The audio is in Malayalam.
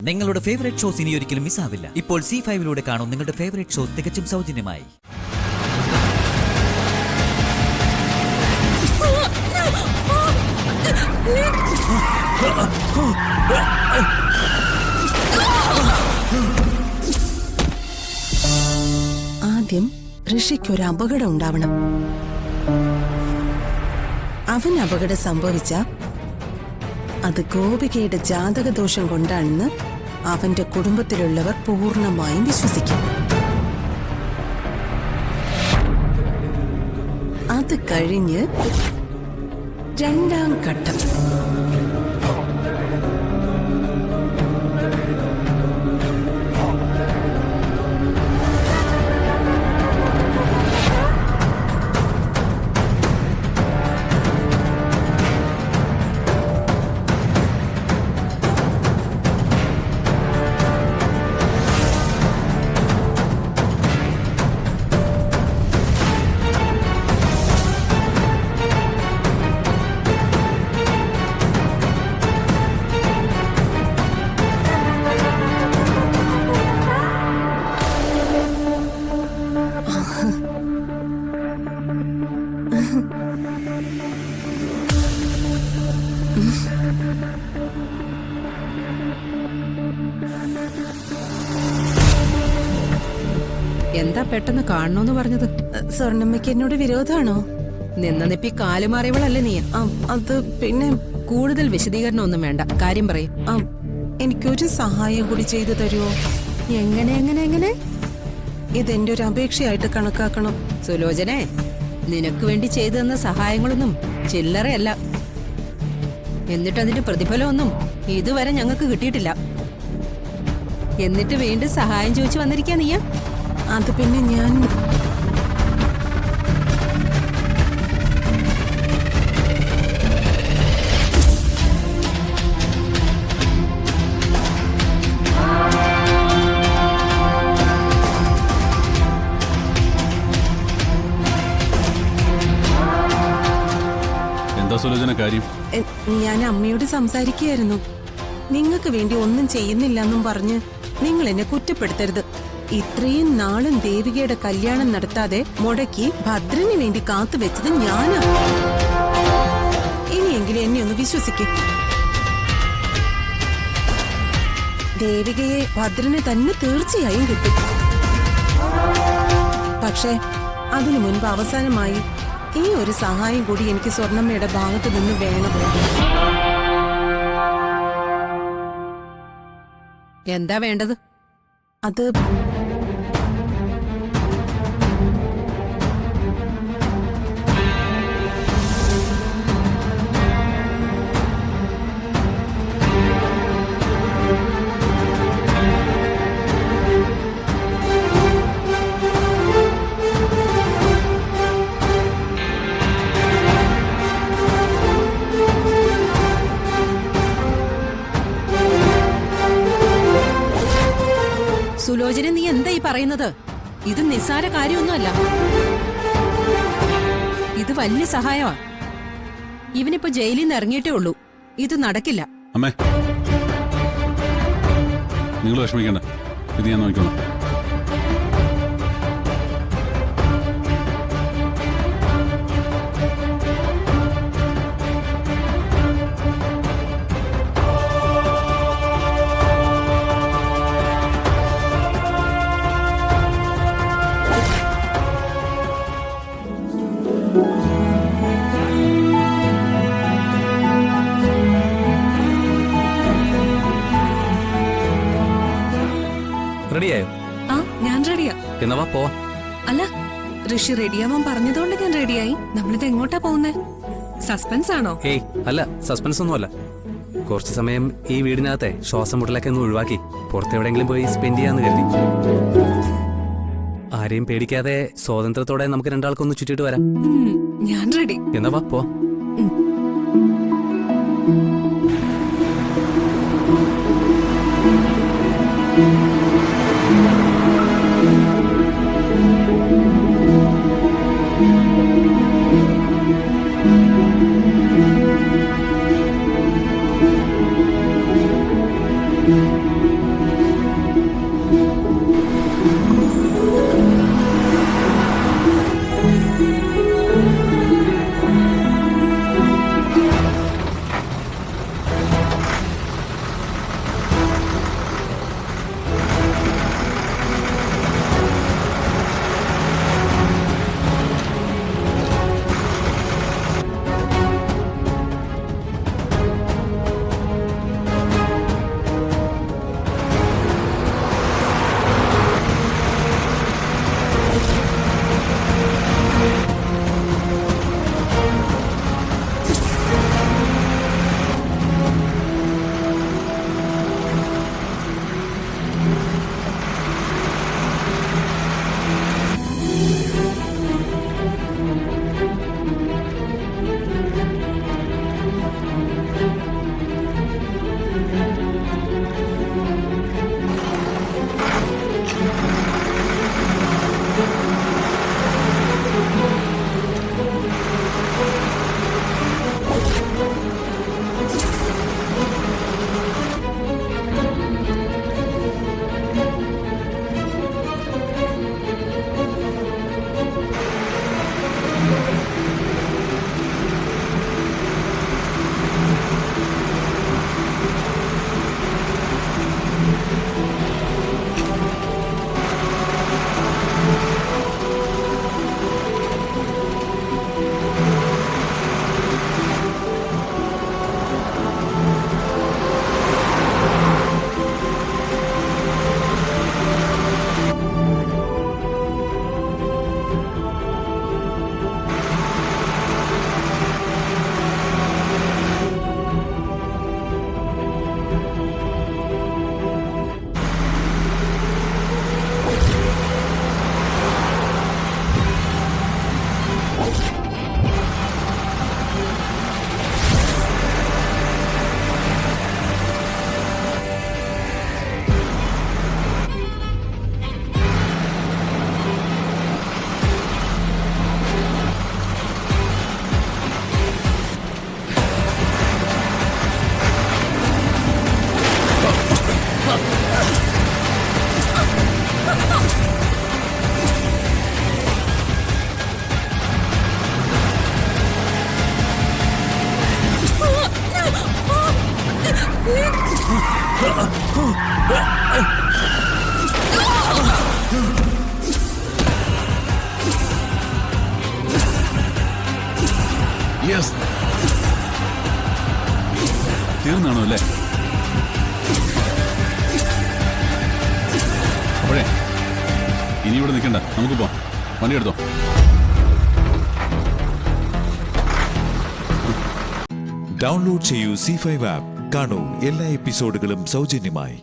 നിങ്ങളുടെ ഫേവറേറ്റ് ഷോസ് ഇനി ഒരിക്കലും മിസ്സാവില്ല. ഇപ്പോൾ C5 കാണും നിങ്ങളുടെ ഫേവറേറ്റ് ഷോസ് തികച്ചും സൗജന്യമായി. ആദ്യം ഋഷിക്കൊരു അപകടം ഉണ്ടാവണം. അവൻ അപകടം സംഭവിച്ച അത് ഗോപികയുടെ ജാതകദോഷം കൊണ്ടാണെന്ന് അവന്റെ കുടുംബത്തിലുള്ളവർ പൂർണ്ണമായും വിശ്വസിക്കും. അത് കഴിഞ്ഞ് രണ്ടാം ഘട്ടം. എന്താ പെട്ടെന്ന് കാണണോന്ന് പറഞ്ഞത്? സ്വർണ്ണമ്മയ്ക്ക് എന്നോട് വിരോധാണോ? നിന്ന നിപ്പി കാലുമാറിയവളല്ലേ നീ? അത് പിന്നെ കൂടുതൽ വിശദീകരണം ഒന്നും വേണ്ട, കാര്യം പറയും. എനിക്കൊരു സഹായം കൂടി ചെയ്തു തരുമോ? എങ്ങനെ എങ്ങനെ എങ്ങനെ? ഇതെന്റെ ഒരു അപേക്ഷയായിട്ട് കണക്കാക്കണം. സുലോചനെ, നിനക്ക് വേണ്ടി ചെയ്തു തന്ന സഹായങ്ങളൊന്നും ചില്ലറയല്ല. എന്നിട്ട് അതിന്റെ പ്രതിഫലമൊന്നും ഇതുവരെ ഞങ്ങൾക്ക് കിട്ടിയിട്ടില്ല. എന്നിട്ട് വീണ്ടും സഹായം ചോദിച്ചു വന്നിരിക്കാ നീയാ? അത് പിന്നെ ഞാൻ എന്താ സുലോചന കാര്യം? ഞാൻ അമ്മയോട് സംസാരിക്കുകയായിരുന്നു. നിങ്ങൾക്ക് വേണ്ടി ഒന്നും ചെയ്യുന്നില്ലെന്നും പറഞ്ഞ് നിങ്ങൾ എന്നെ കുറ്റപ്പെടുത്തരുത്. ഇത്രയും നാളും ദേവികയുടെ കല്യാണം നടത്താതെ മുടക്കി ഭദ്രന് വേണ്ടി കാത്തുവെച്ചത് ഞാനാ. ഇനിയെങ്കിലും എന്നെ ഒന്ന് വിശ്വസിക്കും. ദേവികയെ ഭദ്രന് തന്നെ തീർച്ചയായും കിട്ടും. പക്ഷേ അതിനു മുൻപ് അവസാനമായി ഈ ഒരു സഹായം കൂടി എനിക്ക് സ്വർണ്ണമ്മയുടെ ഭാഗത്തു നിന്ന് വേണം. എന്താ വേണ്ടത്? അത് സുലോചന, നീ എന്താ ഈ പറയുന്നത്? ഇത് നിസ്സാര കാര്യമൊന്നുമല്ല. ഇത് വലിയ സഹായമാ. ഇവനിപ്പോ ജയിലിൽ നിന്ന് ഇറങ്ങിയിട്ടേ ഉള്ളൂ. ഇത് നടക്കില്ല. അമ്മേ, നിങ്ങൾ വിഷമിക്കണ്ട, ഇത് ഞാൻ നോക്കിക്കോളാം. റെഡിയായോ? ഞാൻ റെഡിയാ. എന്നാ പോ. അല്ല, ഋഷി റെഡിയാവാൻ പറഞ്ഞതുകൊണ്ട് ഞാൻ റെഡിയായി. നമ്മളിത് എങ്ങോട്ടാ പോകുന്നേ? സസ്പെൻസ് ആണോ? ഏയ് അല്ല, സസ്പെൻസ് ഒന്നും അല്ല. കുറച്ചു സമയം ഈ വീടിനകത്തെ ശ്വാസം മുട്ടലൊക്കെ ഒന്ന് ഒഴിവാക്കി പുറത്തെവിടെയെങ്കിലും പോയി സ്പെൻഡ് ചെയ്യാന്ന് കരുതി. ആരെയും പേടിക്കാതെ സ്വാതന്ത്ര്യത്തോടെ നമുക്ക് രണ്ടാൾക്കൊന്ന് ചുറ്റിട്ട് വരാം. ഞാൻ റെഡി. എന്നാ പോ. യെസ്, തീർന്നാണോ അല്ലേ? അപ്പോഴേ ഇനി ഇവിടെ നിൽക്കണ്ട, നമുക്ക് പോവാം. വണ്ടി എടുത്തോ. ഡൗൺലോഡ് ചെയ്യൂ C5 ആപ്പ്. കാണൂ എല്ലാ എപ്പിസോഡുകളും സൗജന്യമായി.